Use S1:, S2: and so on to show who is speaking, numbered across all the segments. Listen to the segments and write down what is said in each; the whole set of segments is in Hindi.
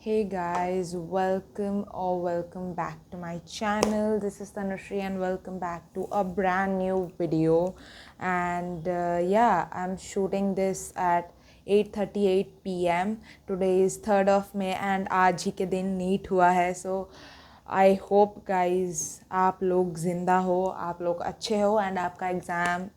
S1: Hey guys, welcome back to my channel. This is Tanushree and welcome back to a brand new video. And I'm shooting this at 8:38 p.m. Today is 3rd of May and आज ही के दिन नीट हुआ है. So I hope guys आप लोग ज़िंदा हो, आप लोग अच्छे हो and आपका एग्ज़ाम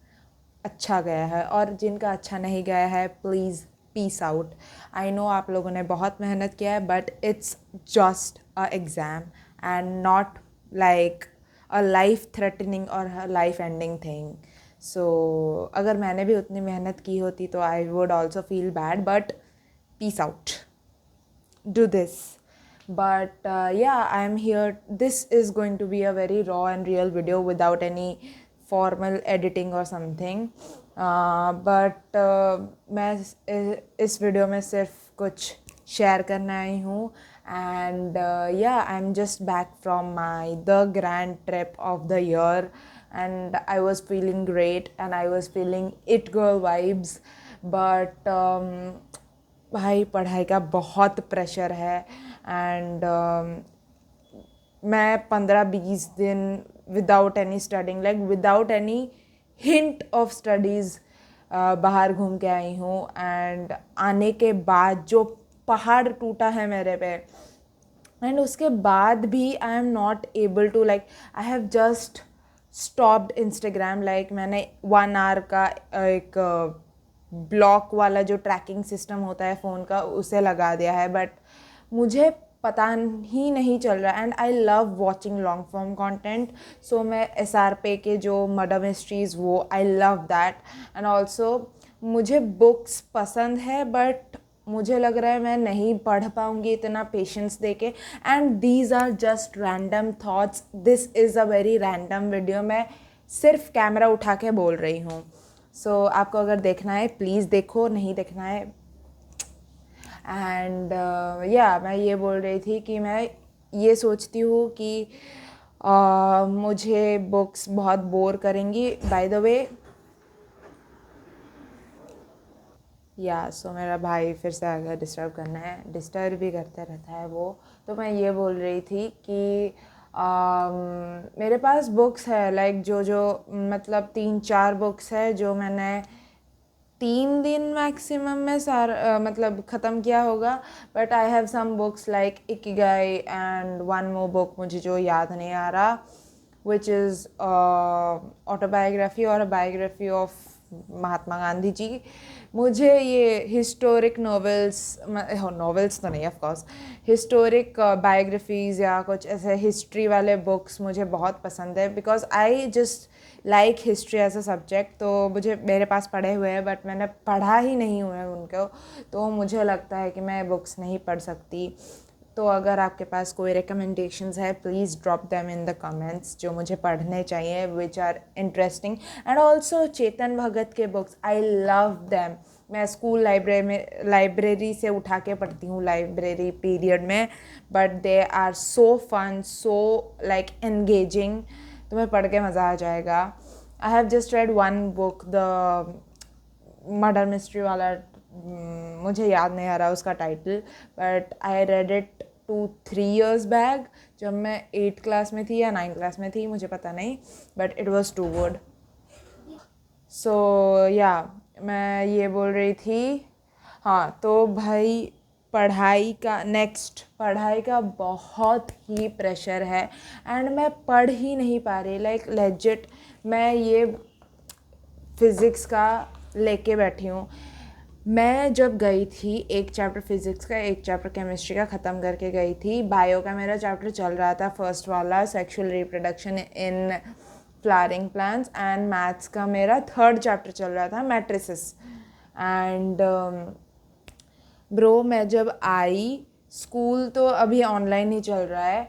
S1: अच्छा गया है. और जिनका अच्छा नहीं गया है please peace out. I know आप लोगों ने बहुत मेहनत किया है but it's just a exam and not like a life threatening और लाइफ एंडिंग थिंग. सो अगर मैंने भी उतनी मेहनत की होती तो I would also feel bad, but peace out, do this. But I am here. This is going to be a very raw and real video without any formal editing or something. But मैं इस वीडियो में सिर्फ कुछ शेयर करना आई हूँ. And I am just back from the grand trip of the year and I was feeling great and I was feeling it girl vibes. But भाई पढ़ाई का बहुत प्रेशर है एंड मैं 15-20 दिन without any studying, like without any hint of studies बाहर घूम के आई हूँ. एंड आने के बाद जो पहाड़ टूटा है मेरे पे, एंड उसके बाद भी I am not able to, like I have just stopped Instagram. Like मैंने 1 आवर का एक ब्लॉक वाला जो ट्रैकिंग सिस्टम होता है फ़ोन का उसे लगा दिया है. बट मुझे पता ही नहीं चल रहा. And I love watching long form content. So मैं SRP के जो मर्डर मिस्ट्रीज़ वो I love that. And also मुझे बुक्स पसंद है बट मुझे लग रहा है मैं नहीं पढ़ पाऊँगी इतना पेशेंस दे के. And these are just random thoughts. This is a very random video. मैं सिर्फ कैमरा उठा के बोल रही हूँ. सो आपको अगर देखना है प्लीज़ देखो, नहीं देखना है. एंड मैं ये बोल रही थी कि मैं ये सोचती हूँ कि मुझे बुक्स बहुत बोर करेंगी. बाय द वे सो मेरा भाई फिर से आ गया डिस्टर्ब करना है. डिस्टर्ब भी करते रहता है वो. तो मैं ये बोल रही थी कि मेरे पास बुक्स है, लाइक जो मतलब 3-4 बुक्स है जो मैंने 3 दिन मैक्सिमम में मतलब ख़त्म किया होगा. But I have some books like Ikigai and one more book मुझे जो याद नहीं आ रहा, विच इज़ ऑटोबायोग्राफी और बायोग्राफी ऑफ महात्मा गांधी जी. मुझे ये हिस्टोरिक नॉवेल्स तो नहीं, ऑफ कोर्स हिस्टोरिक बायोग्राफीज़ या कुछ ऐसे हिस्ट्री वाले बुक्स मुझे बहुत पसंद है. Because I just like history as a subject. तो मुझे मेरे पास पढ़े हुए हैं बट मैंने पढ़ा ही नहीं हुआ है उनको. तो मुझे लगता है कि मैं बुक्स नहीं पढ़ सकती. तो अगर आपके पास कोई रिकमेंडेशंस है please drop them in the comments जो मुझे पढ़ने चाहिए, which are interesting. And also Chetan Bhagat के बुक्स आई लव देम. मैं स्कूल लाइब्रेरी से उठा के पढ़ती हूँ लाइब्रेरी पीरियड में. But they are so fun, so like engaging. तुम्हें पढ़ के मज़ा आ जाएगा. I have just read one book, the murder mystery वाला, मुझे याद नहीं आ रहा उसका title. But I read it 2-3 years back जब मैं 8th क्लास में थी या 9th क्लास में थी, मुझे पता नहीं. But it was too good. So मैं ये बोल रही थी. तो भाई पढ़ाई का बहुत ही प्रेशर है एंड मैं पढ़ ही नहीं पा रही. लाइक लेजिट मैं ये फिज़िक्स का लेके बैठी हूँ. मैं जब गई थी एक चैप्टर फिज़िक्स का, एक चैप्टर केमिस्ट्री का ख़त्म करके गई थी. बायो का मेरा चैप्टर चल रहा था फर्स्ट वाला, sexual reproduction in flowering plants. And maths का मेरा 3rd चैप्टर चल रहा था, मैट्रिसेस. एंड ब्रो मैं जब आई, स्कूल तो अभी ऑनलाइन ही चल रहा है.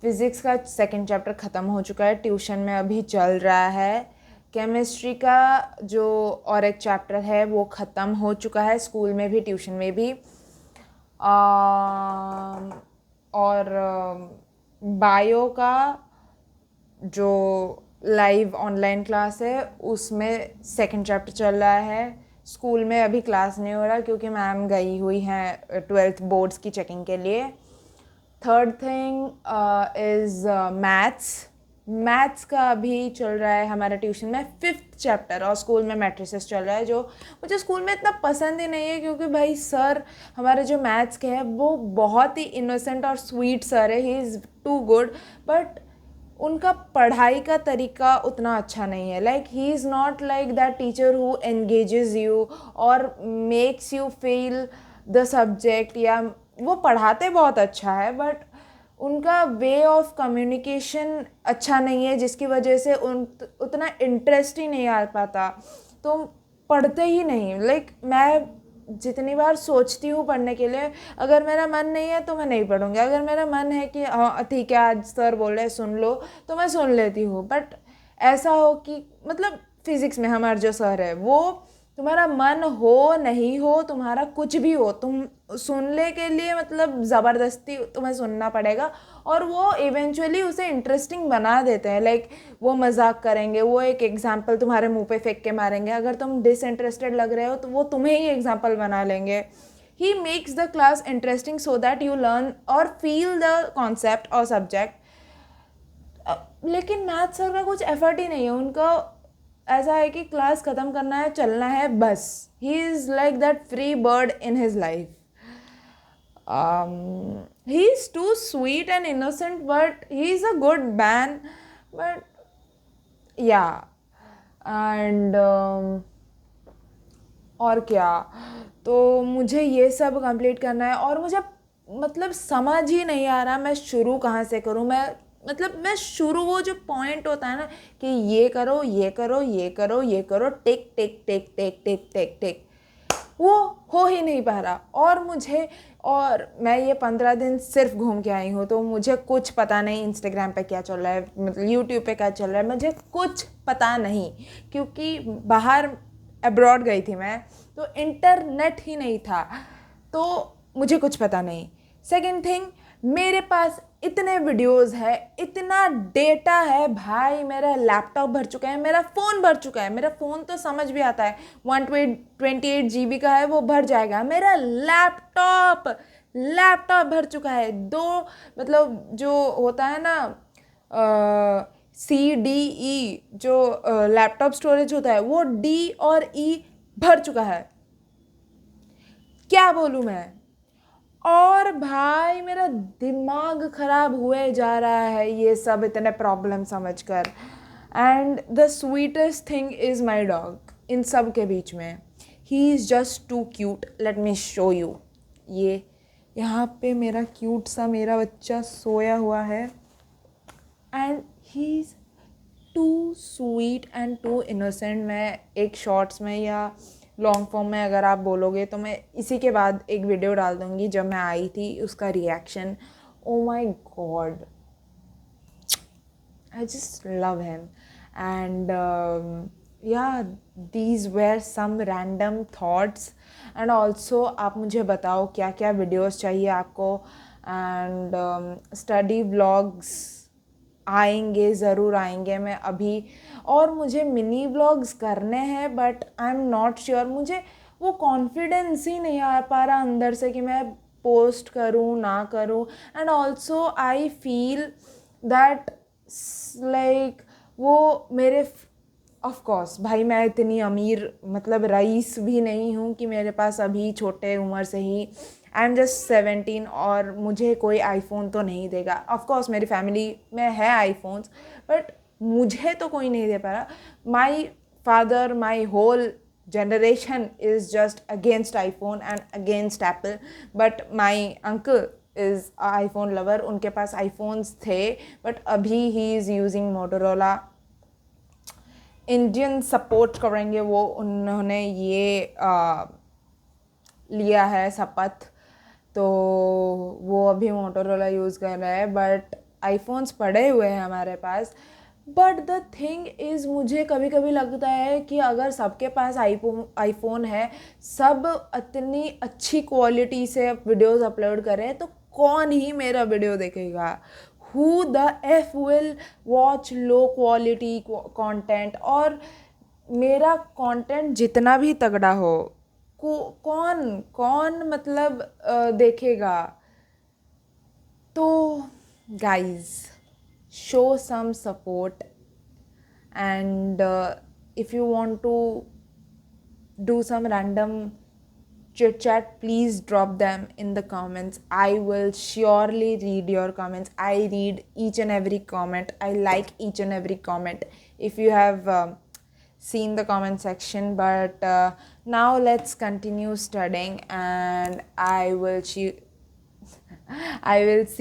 S1: फिज़िक्स का 2nd चैप्टर ख़त्म हो चुका है, ट्यूशन में अभी चल रहा है. केमिस्ट्री का जो और एक चैप्टर है वो ख़त्म हो चुका है, स्कूल में भी ट्यूशन में भी. और बायो का जो लाइव ऑनलाइन क्लास है उसमें 2nd चैप्टर चल रहा है. स्कूल में अभी क्लास नहीं हो रहा क्योंकि मैम गई हुई हैं 12th बोर्ड्स की चेकिंग के लिए। थर्ड थिंग इज़ मैथ्स का अभी चल रहा है हमारा ट्यूशन में 5th चैप्टर, और स्कूल में मैट्रिसेस चल रहा है जो मुझे स्कूल में इतना पसंद ही नहीं है, क्योंकि भाई सर हमारे जो मैथ्स के हैं वो बहुत ही इनोसेंट और स्वीट सर है, he is too good, but उनका पढ़ाई का तरीका उतना अच्छा नहीं है। Like he is not like that teacher who engages you और makes you feel the subject, या वो पढ़ाते बहुत अच्छा है बट उनका वे ऑफ कम्युनिकेशन अच्छा नहीं है, जिसकी वजह से उतना इंटरेस्ट ही नहीं आ पाता, तो पढ़ते ही नहीं। लाइक मैं जितनी बार सोचती हूँ पढ़ने के लिए, अगर मेरा मन नहीं है तो मैं नहीं पढ़ूँगी, अगर मेरा मन है कि हाँ ठीक है आज सर बोल रहे हैं सुन लो, तो मैं सुन लेती हूँ। बट ऐसा हो कि मतलब फिज़िक्स में हमारा जो सर है वो तुम्हारा मन हो नहीं हो, तुम्हारा कुछ भी हो, तुम सुनने के लिए मतलब ज़बरदस्ती तुम्हें सुनना पड़ेगा, और वो इवेंचुअली उसे इंटरेस्टिंग बना देते हैं। लाइक वो मजाक करेंगे, वो एक एग्जाम्पल तुम्हारे मुंह पे फेंक के मारेंगे, अगर तुम डिसइंटरेस्टेड लग रहे हो तो वो तुम्हें ही एग्जाम्पल बना लेंगे। He makes the class interesting so that you learn और फील द कॉन्सेप्ट और सब्जेक्ट। लेकिन मैथ सर का कुछ एफर्ट ही नहीं है, उनका ऐसा है कि क्लास ख़त्म करना है, चलना है, बस। He is like that free bird in his life. he is too sweet and innocent, but he is a good man, but yeah, and और क्या, तो मुझे ये सब कंप्लीट करना है, और मुझे मतलब समझ ही नहीं आ रहा मैं शुरू कहाँ से करूँ। मैं शुरू, वो जो पॉइंट होता है ना कि ये करो ये करो ये करो ये करो, टिक टिक टिक टिक टिक टिक टिक, वो हो ही नहीं पा रहा। और मैं ये 15 दिन सिर्फ घूम के आई हूँ, तो मुझे कुछ पता नहीं इंस्टाग्राम पे क्या चल रहा है, मतलब यूट्यूब पे क्या चल रहा है, मुझे कुछ पता नहीं, क्योंकि बाहर अब्रॉड गई थी मैं, तो इंटरनेट ही नहीं था, तो मुझे कुछ पता नहीं। सेकंड थिंग, मेरे पास इतने वीडियोस है, इतना डेटा है भाई, मेरा लैपटॉप भर चुका है, मेरा फ़ोन भर चुका है। मेरा फ़ोन तो समझ भी आता है 128 GB का है, वो भर जाएगा। मेरा लैपटॉप भर चुका है, दो मतलब जो होता है ना CDE जो लैपटॉप स्टोरेज होता है, वो D और E भर चुका है। क्या बोलूँ मैं। और भाई मेरा दिमाग ख़राब हुए जा रहा है ये सब इतने प्रॉब्लम समझकर। And the sweetest thing is my dog इन सब के बीच में। He is just too cute. Let me show you. ये यहाँ पे मेरा क्यूट सा मेरा बच्चा सोया हुआ है, and he is too sweet and too innocent. मैं एक शॉर्ट्स में या लॉन्ग फॉर्म में अगर आप बोलोगे तो मैं इसी के बाद एक वीडियो डाल दूँगी जब मैं आई थी, उसका reaction. Oh my God, I just love him. And yeah these were some random thoughts. And also आप मुझे बताओ क्या क्या वीडियोस चाहिए आपको। एंड स्टडी व्लॉग्स आएंगे, ज़रूर आएंगे। मैं अभी और मुझे मिनी व्लॉग्स करने हैं, but I am not sure, मुझे वो कॉन्फिडेंस ही नहीं आ पा रहा अंदर से कि मैं पोस्ट करूँ ना करूँ। And also I feel that like वो मेरे ऑफ कोर्स भाई मैं इतनी अमीर मतलब रईस भी नहीं हूँ कि मेरे पास अभी छोटे उम्र से ही, आई एम जस्ट 17 और मुझे कोई आईफोन तो नहीं देगा। ऑफ कोर्स मेरी फैमिली में है आईफोन्स, बट मुझे तो कोई नहीं दे पा रहा। My father, my whole generation is just against iPhone and against Apple, but my uncle is a iPhone lover. उनके पास iPhones थे, but अभी he is using Motorola। Indian support करेंगे वो, उन्होंने ये लिया है शपथ, तो वो अभी मोटोरोला यूज़ कर रहा है। बट आईफोन्स पड़े हुए हैं हमारे पास। बट द थिंग इज़ मुझे कभी कभी लगता है कि अगर सबके पास आईफोन है, सब इतनी अच्छी क्वालिटी से वीडियोस अपलोड करें, तो कौन ही मेरा वीडियो देखेगा। Who the F will watch low quality content? और मेरा कंटेंट जितना भी तगड़ा हो, कौन कौन मतलब देखेगा? तो guys, show some support, and if you want to do some random chit chat, please drop them in the comments. I will surely read your comments. I read each and every comment. I like each and every comment if you have seen the comment section. But now let's continue studying, and I will see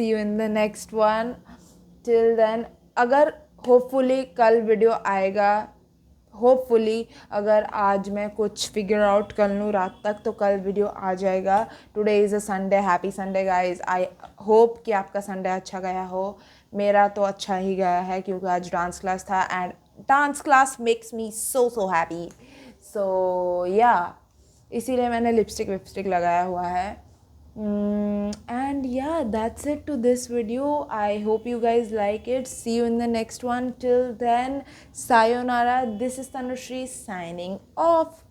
S1: you in the next one. Till then, अगर होपफुली कल वीडियो आएगा, होपफुली अगर आज मैं कुछ फिगर आउट कर लूँ रात तक तो कल वीडियो आ जाएगा. Today is a Sunday. Happy Sunday guys. I hope कि आपका संडे अच्छा गया हो. मेरा तो अच्छा ही गया है क्योंकि आज डांस क्लास था, and dance class makes me so happy. So yeah, इसीलिए मैंने लिपस्टिक विपस्टिक लगाया हुआ है. And yeah, that's it to this video. I hope you guys like it. See you in the next one. Till then, sayonara. This is Tanushree signing off.